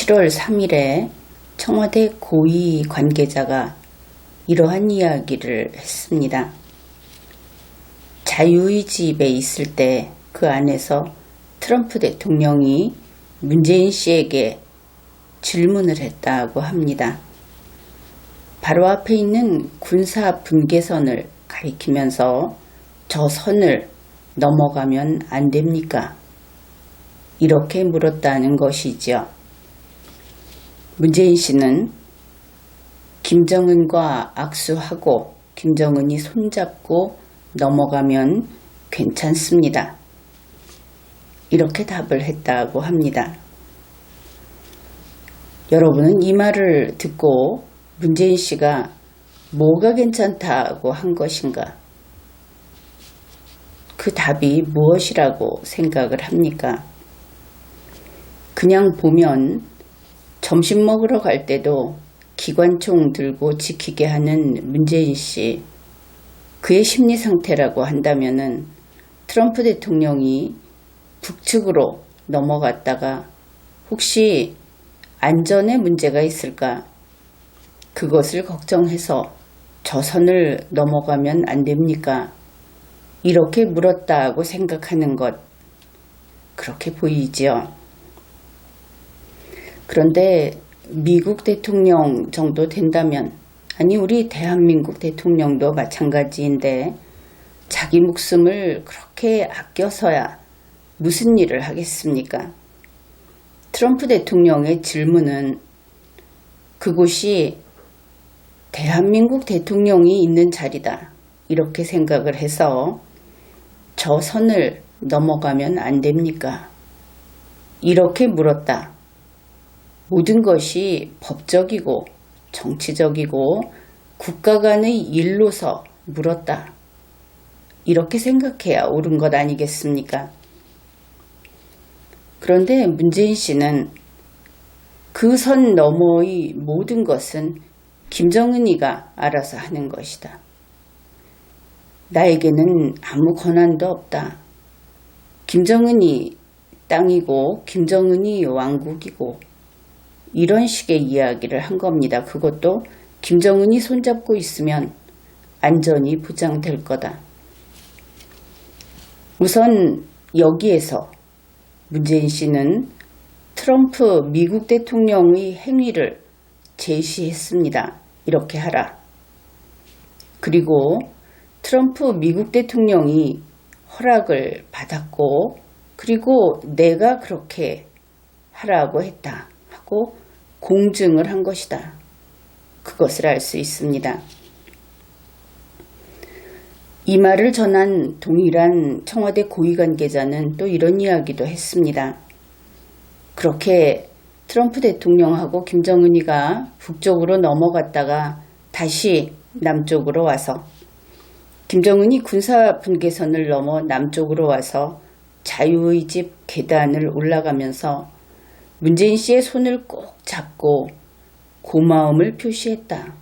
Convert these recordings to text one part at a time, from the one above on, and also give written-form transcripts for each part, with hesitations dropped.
7월 3일에 청와대 고위 관계자가 이러한 이야기를 했습니다. 자유의 집에 있을 때 그 안에서 트럼프 대통령이 문재인 씨에게 질문을 했다고 합니다. 바로 앞에 있는 군사 분계선을 가리키면서 저 선을 넘어가면 안 됩니까? 이렇게 물었다는 것이죠. 문재인 씨는 김정은과 악수하고 김정은이 손잡고 넘어가면 괜찮습니다. 이렇게 답을 했다고 합니다. 여러분은 이 말을 듣고 문재인 씨가 뭐가 괜찮다고 한 것인가? 그 답이 무엇이라고 생각을 합니까? 그냥 보면 점심 먹으러 갈 때도 기관총 들고 지키게 하는 문재인 씨, 그의 심리 상태라고 한다면은 트럼프 대통령이 북측으로 넘어갔다가 혹시 안전에 문제가 있을까? 그것을 걱정해서 저 선을 넘어가면 안 됩니까? 이렇게 물었다고 생각하는 것, 그렇게 보이지요. 그런데 미국 대통령 정도 된다면, 아니 우리 대한민국 대통령도 마찬가지인데 자기 목숨을 그렇게 아껴서야 무슨 일을 하겠습니까? 트럼프 대통령의 질문은 그곳이 대한민국 대통령이 있는 자리다, 이렇게 생각을 해서 저 선을 넘어가면 안 됩니까? 이렇게 물었다. 모든 것이 법적이고 정치적이고 국가 간의 일로서 물었다. 이렇게 생각해야 옳은 것 아니겠습니까? 그런데 문재인 씨는 그 선 너머의 모든 것은 김정은이가 알아서 하는 것이다. 나에게는 아무 권한도 없다. 김정은이 땅이고 김정은이 왕국이고 이런 식의 이야기를 한 겁니다. 그것도 김정은이 손잡고 있으면 안전이 보장될 거다. 우선 여기에서 문재인 씨는 트럼프 미국 대통령의 행위를 제시했습니다. 이렇게 하라. 그리고 트럼프 미국 대통령이 허락을 받았고 그리고 내가 그렇게 하라고 했다 하고 공증을 한 것이다. 그것을 알 수 있습니다. 이 말을 전한 동일한 청와대 고위 관계자는 또 이런 이야기도 했습니다. 그렇게 트럼프 대통령하고 김정은이가 북쪽으로 넘어갔다가 다시 남쪽으로 와서 김정은이 군사 분계선을 넘어 남쪽으로 와서 자유의 집 계단을 올라가면서 문재인 씨의 손을 꼭 잡고 고마움을 표시했다.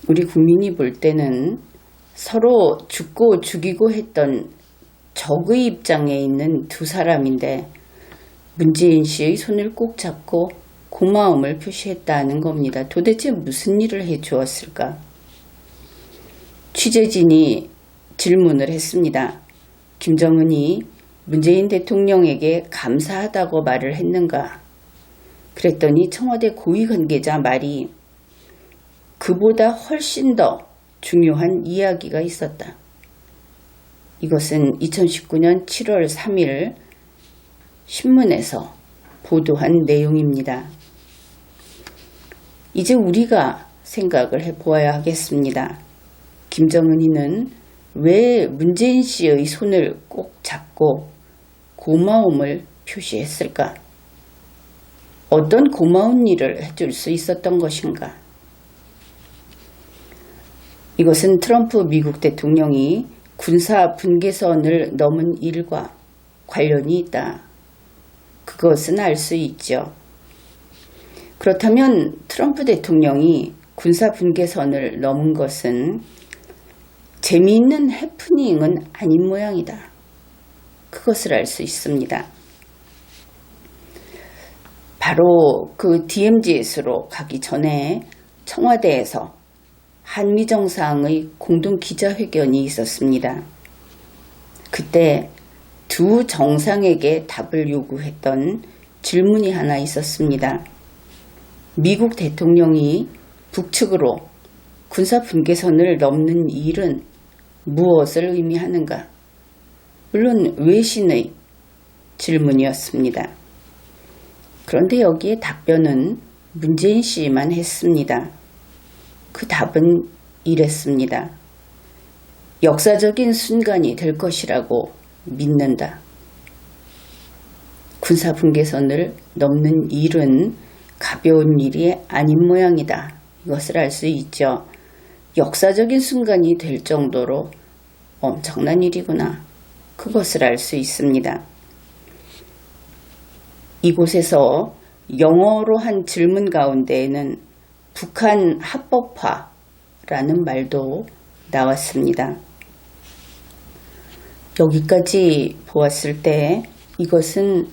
우리 국민이 볼 때는 서로 죽고 죽이고 했던 적의 입장에 있는 두 사람인데 문재인 씨의 손을 꼭 잡고 고마움을 표시했다는 겁니다. 도대체 무슨 일을 해 주었을까? 취재진이 질문을 했습니다. 김정은이 문재인 대통령에게 감사하다고 말을 했는가? 그랬더니 청와대 고위 관계자 말이 그보다 훨씬 더 중요한 이야기가 있었다. 이것은 2019년 7월 3일 신문에서 보도한 내용입니다. 이제 우리가 생각을 해보아야 하겠습니다. 김정은이는 왜 문재인 씨의 손을 꼭 잡고 고마움을 표시했을까? 어떤 고마운 일을 해줄 수 있었던 것인가? 이것은 트럼프 미국 대통령이 군사 분계선을 넘은 일과 관련이 있다. 그것은 알 수 있죠. 그렇다면 트럼프 대통령이 군사 분계선을 넘은 것은 재미있는 해프닝은 아닌 모양이다. 그것을 알 수 있습니다. 바로 그 DMZ로 가기 전에 청와대에서 한미 정상의 공동 기자회견이 있었습니다. 그때 두 정상에게 답을 요구했던 질문이 하나 있었습니다. 미국 대통령이 북측으로 군사 분계선을 넘는 일은 무엇을 의미하는가? 물론 외신의 질문이었습니다. 그런데 여기에 답변은 문재인 씨만 했습니다. 그 답은 이랬습니다. 역사적인 순간이 될 것이라고 믿는다. 군사 분계선을 넘는 일은 가벼운 일이 아닌 모양이다. 이것을 알 수 있죠. 역사적인 순간이 될 정도로 엄청난 일이구나. 그것을 알 수 있습니다. 이곳에서 영어로 한 질문 가운데에는 북한 합법화라는 말도 나왔습니다. 여기까지 보았을 때 이것은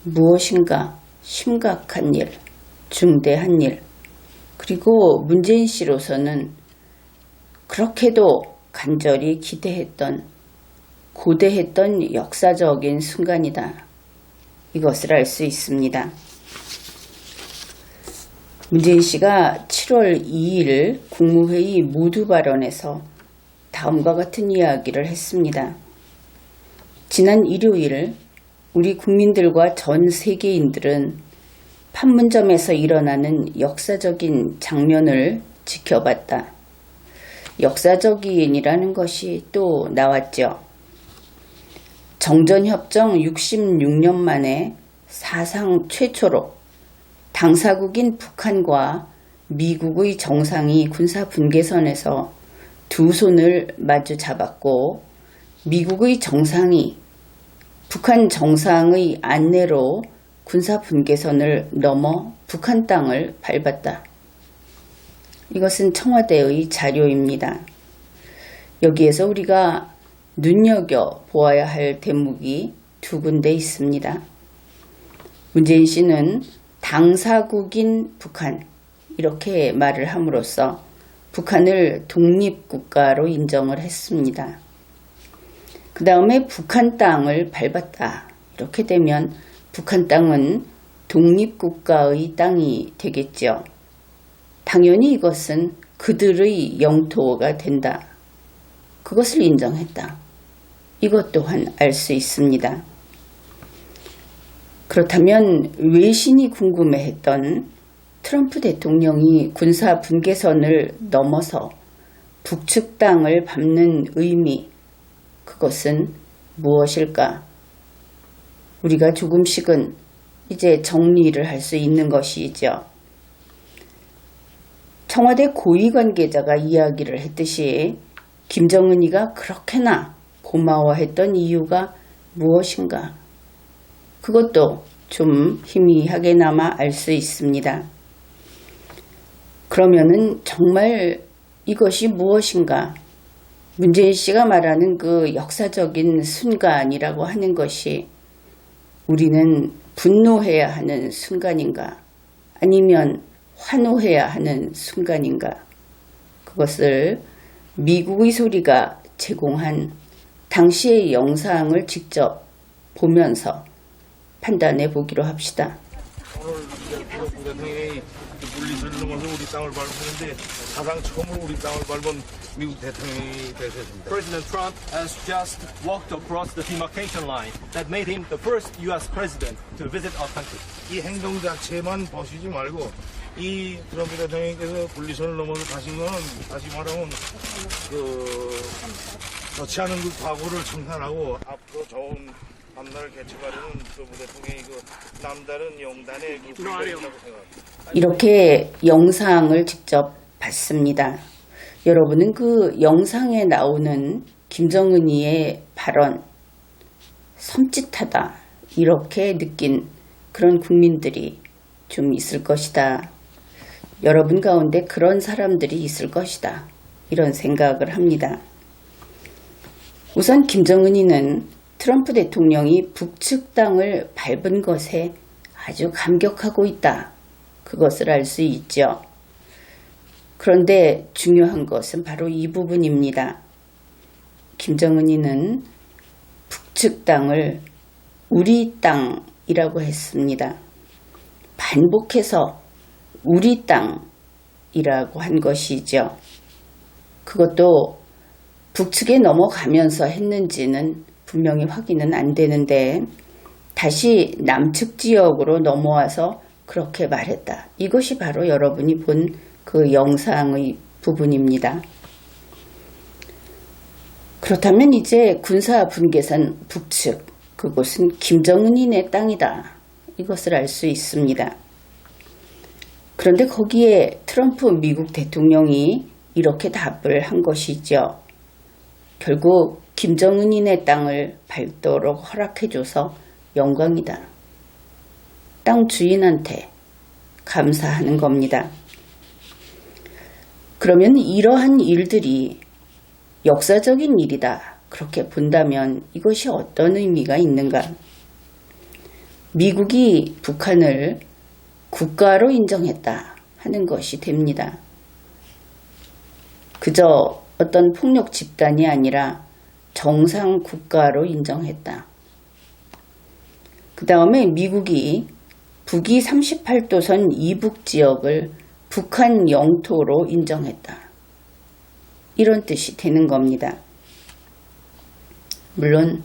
무엇인가 심각한 일, 중대한 일, 그리고 문재인 씨로서는 그렇게도 간절히 기대했던 고대했던 역사적인 순간이다. 이것을 알 수 있습니다. 문재인 씨가 7월 2일 국무회의 모두 발언에서 다음과 같은 이야기를 했습니다. 지난 일요일 우리 국민들과 전 세계인들은 판문점에서 일어나는 역사적인 장면을 지켜봤다. 역사적인이라는 것이 또 나왔죠. 정전협정 66년 만에 사상 최초로 당사국인 북한과 미국의 정상이 군사 분계선에서 두 손을 마주 잡았고 미국의 정상이 북한 정상의 안내로 군사 분계선을 넘어 북한 땅을 밟았다. 이것은 청와대의 자료입니다. 여기에서 우리가 눈여겨보아야 할 대목이 두 군데 있습니다. 문재인 씨는 당사국인 북한 이렇게 말을 함으로써 북한을 독립국가로 인정을 했습니다. 그 다음에 북한 땅을 밟았다. 이렇게 되면 북한 땅은 독립국가의 땅이 되겠죠. 당연히 이것은 그들의 영토가 된다. 그것을 인정했다. 이것 또한 알 수 있습니다. 그렇다면 외신이 궁금해했던 트럼프 대통령이 군사 분계선을 넘어서 북측 땅을 밟는 의미, 그것은 무엇일까? 우리가 조금씩은 이제 정리를 할 수 있는 것이죠. 청와대 고위 관계자가 이야기를 했듯이 김정은이가 그렇게나 고마워했던 이유가 무엇인가? 그것도 좀 희미하게나마 알 수 있습니다. 그러면은 정말 이것이 무엇인가? 문재인 씨가 말하는 그 역사적인 순간이라고 하는 것이 우리는 분노해야 하는 순간인가? 아니면 환호해야 하는 순간인가? 그것을 미국의 소리가 제공한 당시의 영상을 직접 보면서 판단해 보기로 합시다. 오늘 대통령이 물리를 넘어서 우리 땅을 밟았는데 사상 처음으로 우리 땅을 밟은 미국 대통령이 되셨습니다. President Trump has just walked across the demarcation line that made him the first U.S. president to visit our country. 이 행동 자체만 보시지 말고 이 트럼프 대통령께서 분리선을 넘어서 가신 거는 다시 말하면 좋지 않은 그 과거를 청산하고 앞으로 좋은 밤날을 개척하려는 트럼프 대통령이 그 남다른 영단의 그 불변이라고 생각합니다. 이렇게 영상을 직접 봤습니다. 여러분은 그 영상에 나오는 김정은이의 발언, 섬찟하다 이렇게 느낀 그런 국민들이 좀 있을 것이다. 여러분 가운데 그런 사람들이 있을 것이다. 이런 생각을 합니다. 우선 김정은이는 트럼프 대통령이 북측 땅을 밟은 것에 아주 감격하고 있다. 그것을 알 수 있죠. 그런데 중요한 것은 바로 이 부분입니다. 김정은이는 북측 땅을 우리 땅이라고 했습니다. 반복해서 우리 땅이라고 한 것이죠. 그것도 북측에 넘어가면서 했는지는 분명히 확인은 안 되는데 다시 남측 지역으로 넘어와서 그렇게 말했다. 이것이 바로 여러분이 본 그 영상의 부분입니다. 그렇다면 이제 군사 분계선 북측, 그곳은 김정은이네 땅이다. 이것을 알 수 있습니다. 그런데 거기에 트럼프 미국 대통령이 이렇게 답을 한 것이죠. 결국 김정은이네 땅을 밟도록 허락해줘서 영광이다. 땅 주인한테 감사하는 겁니다. 그러면 이러한 일들이 역사적인 일이다. 그렇게 본다면 이것이 어떤 의미가 있는가? 미국이 북한을 국가로 인정했다 하는 것이 됩니다. 그저 어떤 폭력 집단이 아니라 정상 국가로 인정했다. 그 다음에 미국이 북위 38도선 이북 지역을 북한 영토로 인정했다. 이런 뜻이 되는 겁니다. 물론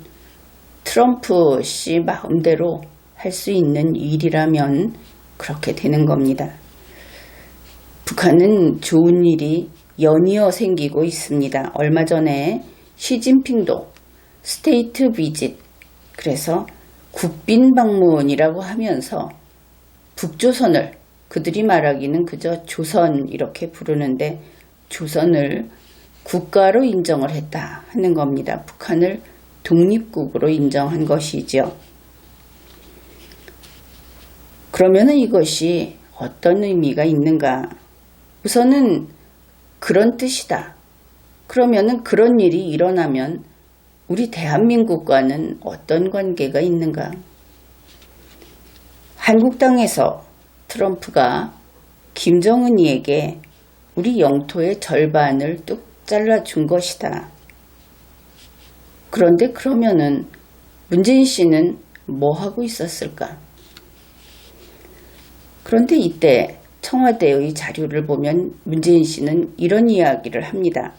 트럼프 씨 마음대로 할 수 있는 일이라면 그렇게 되는 겁니다. 북한은 좋은 일이 연이어 생기고 있습니다. 얼마 전에 시진핑도 스테이트 비짓, 그래서 국빈 방문이라고 하면서 북조선을, 그들이 말하기는 그저 조선 이렇게 부르는데 조선을 국가로 인정을 했다 하는 겁니다. 북한을 독립국으로 인정한 것이죠. 그러면 이것이 어떤 의미가 있는가? 우선은 그런 뜻이다. 그러면 그런 일이 일어나면 우리 대한민국과는 어떤 관계가 있는가? 한국 땅에서 트럼프가 김정은이에게 우리 영토의 절반을 뚝 잘라준 것이다. 그런데 그러면은 문재인 씨는 뭐 하고 있었을까? 그런데 이때 청와대의 자료를 보면 문재인 씨는 이런 이야기를 합니다.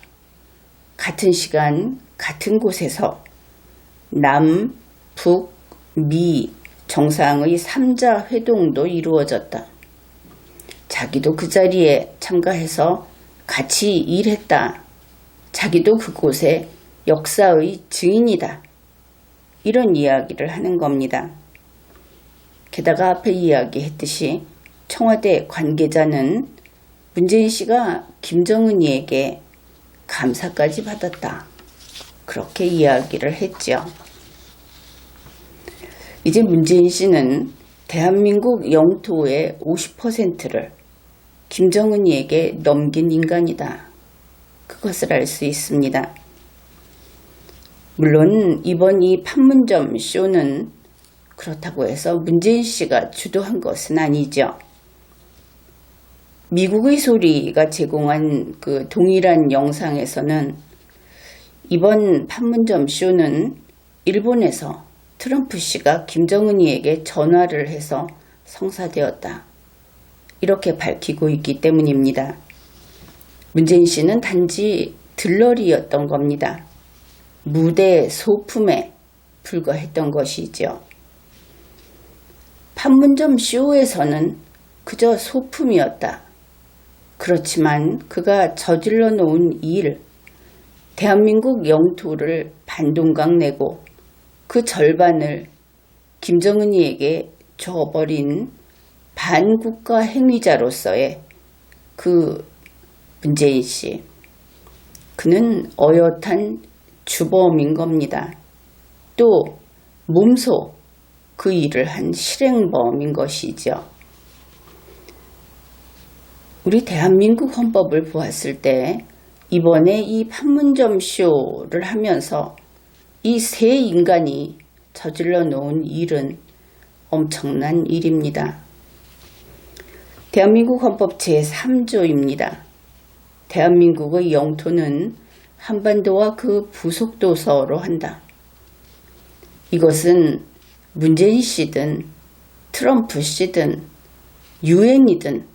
같은 시간 같은 곳에서 남, 북, 미 정상의 3자 회동도 이루어졌다. 자기도 그 자리에 참가해서 같이 일했다. 자기도 그곳의 역사의 증인이다. 이런 이야기를 하는 겁니다. 게다가 앞에 이야기했듯이 청와대 관계자는 문재인 씨가 김정은이에게 감사까지 받았다. 그렇게 이야기를 했죠. 이제 문재인 씨는 대한민국 영토의 50%를 김정은이에게 넘긴 인간이다. 그것을 알 수 있습니다. 물론 이번 이 판문점 쇼는 그렇다고 해서 문재인 씨가 주도한 것은 아니죠. 미국의 소리가 제공한 그 동일한 영상에서는 이번 판문점 쇼는 일본에서 트럼프 씨가 김정은이에게 전화를 해서 성사되었다. 이렇게 밝히고 있기 때문입니다. 문재인 씨는 단지 들러리였던 겁니다. 무대 소품에 불과했던 것이죠. 판문점 쇼에서는 그저 소품이었다. 그렇지만 그가 저질러 놓은 일, 대한민국 영토를 반동강 내고 그 절반을 김정은이에게 줘버린 반국가 행위자로서의 그 문재인 씨, 그는 어엿한 주범인 겁니다. 또 몸소 그 일을 한 실행범인 것이죠. 우리 대한민국 헌법을 보았을 때 이번에 이 판문점 쇼를 하면서 이 세 인간이 저질러 놓은 일은 엄청난 일입니다. 대한민국 헌법 제3조입니다. 대한민국의 영토는 한반도와 그 부속도서로 한다. 이것은 문재인 씨든 트럼프 씨든 유엔이든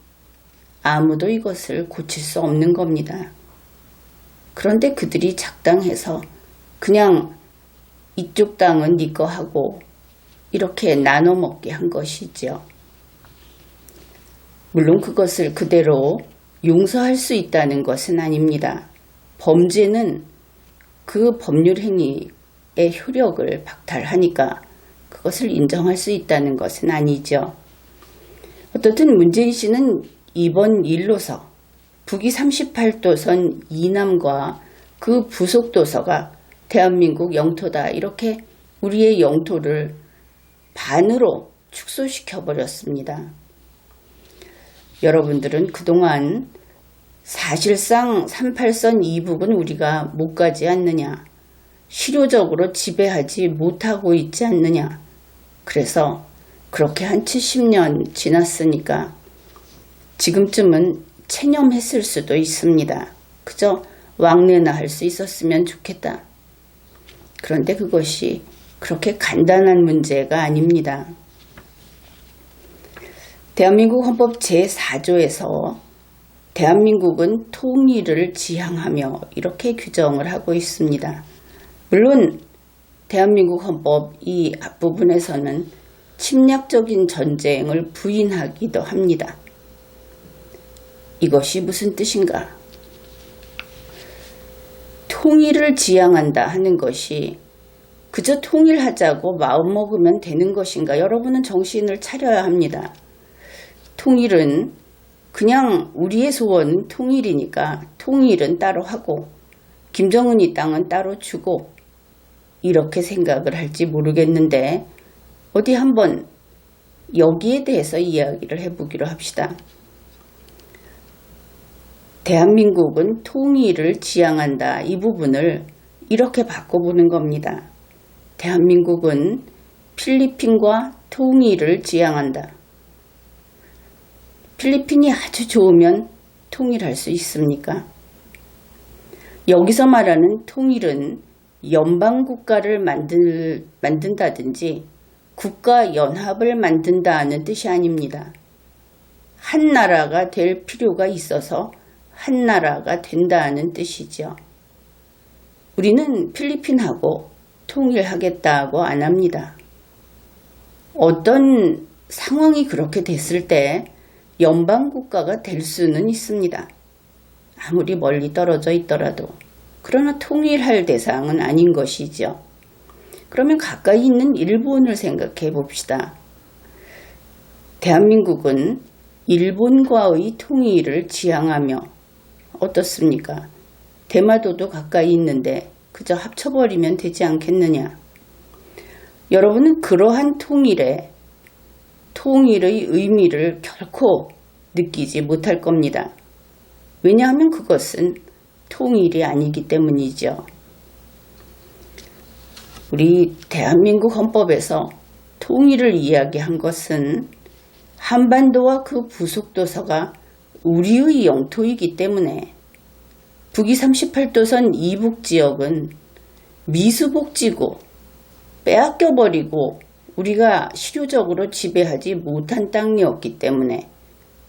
아무도 이것을 고칠 수 없는 겁니다. 그런데 그들이 작당해서 그냥 이쪽 땅은 네 거 하고 이렇게 나눠 먹게 한 것이죠. 물론 그것을 그대로 용서할 수 있다는 것은 아닙니다. 범죄는 그 법률 행위의 효력을 박탈하니까 그것을 인정할 수 있다는 것은 아니죠. 어떻든 문재인 씨는 이번 일로서 북위 38도선 이남과 그 부속도서가 대한민국 영토다 이렇게 우리의 영토를 반으로 축소시켜 버렸습니다. 여러분들은 그동안 사실상 38선 이북은 우리가 못 가지 않느냐, 실효적으로 지배하지 못하고 있지 않느냐. 그래서 그렇게 한 70년 지났으니까 지금쯤은 체념했을 수도 있습니다. 그저 왕래나 할 수 있었으면 좋겠다. 그런데 그것이 그렇게 간단한 문제가 아닙니다. 대한민국 헌법 제4조에서 대한민국은 통일을 지향하며 이렇게 규정을 하고 있습니다. 물론 대한민국 헌법 이 앞부분에서는 침략적인 전쟁을 부인하기도 합니다. 이것이 무슨 뜻인가? 통일을 지향한다 하는 것이 그저 통일하자고 마음먹으면 되는 것인가? 여러분은 정신을 차려야 합니다. 통일은 그냥 우리의 소원은 통일이니까 통일은 따로 하고 김정은이 땅은 따로 주고 이렇게 생각을 할지 모르겠는데 어디 한번 여기에 대해서 이야기를 해보기로 합시다. 대한민국은 통일을 지향한다. 이 부분을 이렇게 바꿔보는 겁니다. 대한민국은 필리핀과 통일을 지향한다. 필리핀이 아주 좋으면 통일할 수 있습니까? 여기서 말하는 통일은 연방국가를 만든다든지 국가연합을 만든다는 뜻이 아닙니다. 한 나라가 될 필요가 있어서 한 나라가 된다는 뜻이죠. 우리는 필리핀하고 통일하겠다고 안 합니다. 어떤 상황이 그렇게 됐을 때 연방국가가 될 수는 있습니다. 아무리 멀리 떨어져 있더라도. 그러나 통일할 대상은 아닌 것이죠. 그러면 가까이 있는 일본을 생각해 봅시다. 대한민국은 일본과의 통일을 지향하며 어떻습니까? 대마도도 가까이 있는데 그저 합쳐버리면 되지 않겠느냐. 여러분은 그러한 통일의 의미를 결코 느끼지 못할 겁니다. 왜냐하면 그것은 통일이 아니기 때문이죠. 우리 대한민국 헌법에서 통일을 이야기한 것은 한반도와 그 부속도서가 우리의 영토이기 때문에 북위 38도선 이북지역은 미수복지고 빼앗겨버리고 우리가 실효적으로 지배하지 못한 땅이었기 때문에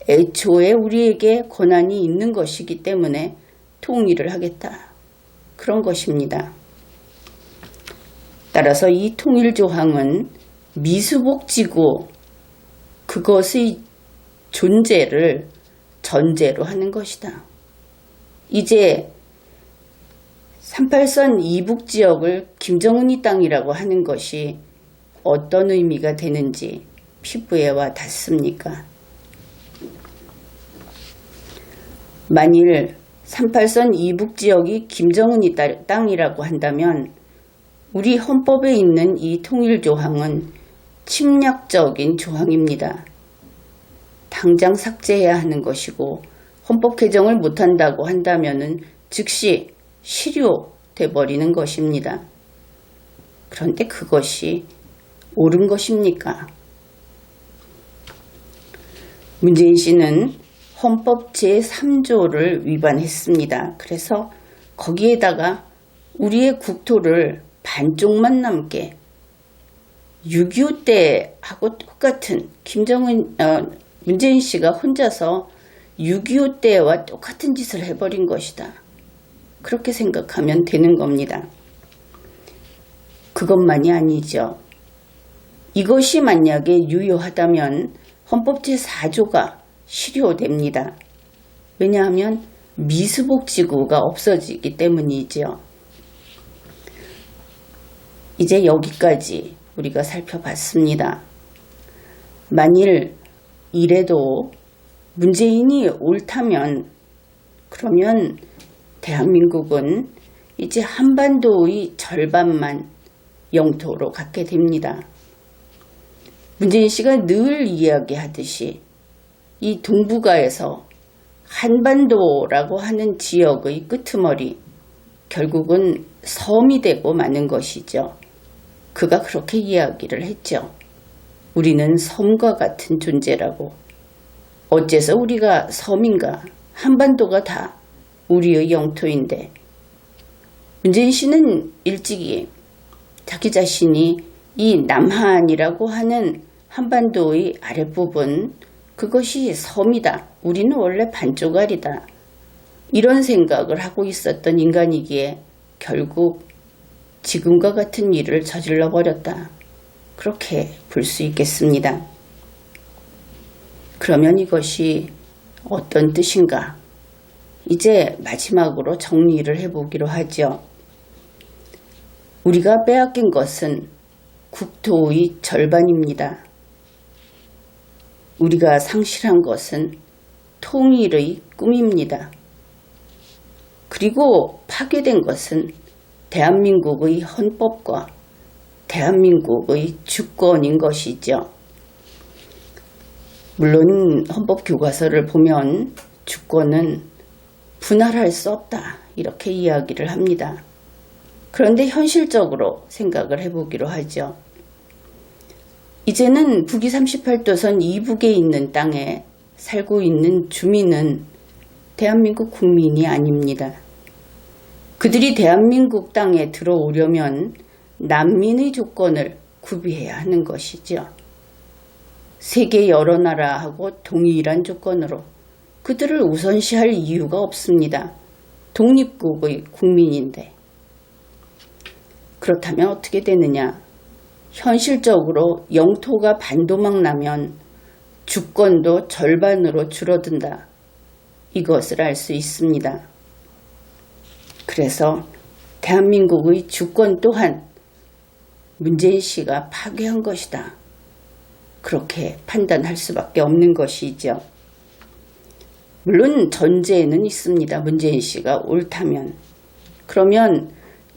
애초에 우리에게 권한이 있는 것이기 때문에 통일을 하겠다. 그런 것입니다. 따라서 이 통일조항은 미수복지고 그것의 존재를 전제로 하는 것이다. 이제 38선 이북지역을 김정은이 땅이라고 하는 것이 어떤 의미가 되는지 피부에 와 닿습니까? 만일 38선 이북지역이 김정은이 땅이라고 한다면 우리 헌법에 있는 이 통일조항은 침략적인 조항입니다. 당장 삭제해야 하는 것이고 헌법 개정을 못한다고 한다면 즉시 실효돼 버리는 것입니다. 그런데 그것이 옳은 것입니까? 문재인 씨는 헌법 제3조를 위반했습니다. 그래서 거기에다가 우리의 국토를 반쪽만 남게 6.25 때하고 똑같은 문재인 씨가 혼자서 6.25 때와 똑같은 짓을 해버린 것이다. 그렇게 생각하면 되는 겁니다. 그것만이 아니죠. 이것이 만약에 유효하다면 헌법 제4조가 실효됩니다. 왜냐하면 미수복지구가 없어지기 때문이죠. 이제 여기까지 우리가 살펴봤습니다. 만일 이래도 문재인이 옳다면 그러면 대한민국은 이제 한반도의 절반만 영토로 갖게 됩니다. 문재인 씨가 늘 이야기하듯이 이 동북아에서 한반도라고 하는 지역의 끄트머리 결국은 섬이 되고 마는 것이죠. 그가 그렇게 이야기를 했죠. 우리는 섬과 같은 존재라고. 어째서 우리가 섬인가? 한반도가 다 우리의 영토인데. 문재인 씨는 일찍이 자기 자신이 이 남한이라고 하는 한반도의 아랫부분 그것이 섬이다. 우리는 원래 반쪽알이다. 이런 생각을 하고 있었던 인간이기에 결국 지금과 같은 일을 저질러 버렸다. 그렇게 볼 수 있겠습니다. 그러면 이것이 어떤 뜻인가? 이제 마지막으로 정리를 해보기로 하죠. 우리가 빼앗긴 것은 국토의 절반입니다. 우리가 상실한 것은 통일의 꿈입니다. 그리고 파괴된 것은 대한민국의 헌법과 대한민국의 주권인 것이죠. 물론 헌법 교과서를 보면 주권은 분할할 수 없다 이렇게 이야기를 합니다. 그런데 현실적으로 생각을 해보기로 하죠. 이제는 북위 38도선 이북에 있는 땅에 살고 있는 주민은 대한민국 국민이 아닙니다. 그들이 대한민국 땅에 들어오려면 난민의 조건을 구비해야 하는 것이죠. 세계 여러 나라하고 동일한 조건으로 그들을 우선시할 이유가 없습니다. 독립국의 국민인데. 그렇다면 어떻게 되느냐? 현실적으로 영토가 반도막 나면 주권도 절반으로 줄어든다. 이것을 알 수 있습니다. 그래서 대한민국의 주권 또한 문재인 씨가 파괴한 것이다. 그렇게 판단할 수밖에 없는 것이죠. 물론 전제는 있습니다. 문재인 씨가 옳다면. 그러면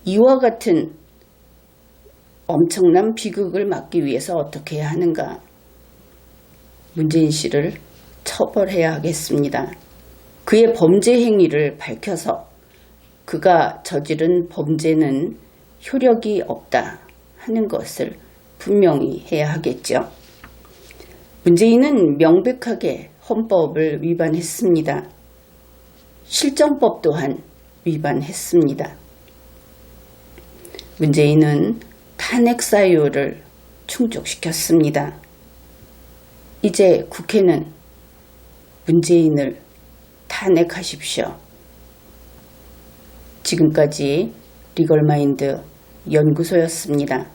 이와 같은 엄청난 비극을 막기 위해서 어떻게 해야 하는가? 문재인 씨를 처벌해야 하겠습니다. 그의 범죄 행위를 밝혀서 그가 저지른 범죄는 효력이 없다 하는 것을 분명히 해야 하겠죠. 문재인은 명백하게 헌법을 위반했습니다. 실정법 또한 위반했습니다. 문재인은 탄핵 사유를 충족시켰습니다. 이제 국회는 문재인을 탄핵하십시오. 지금까지 리걸마인드 연구소였습니다.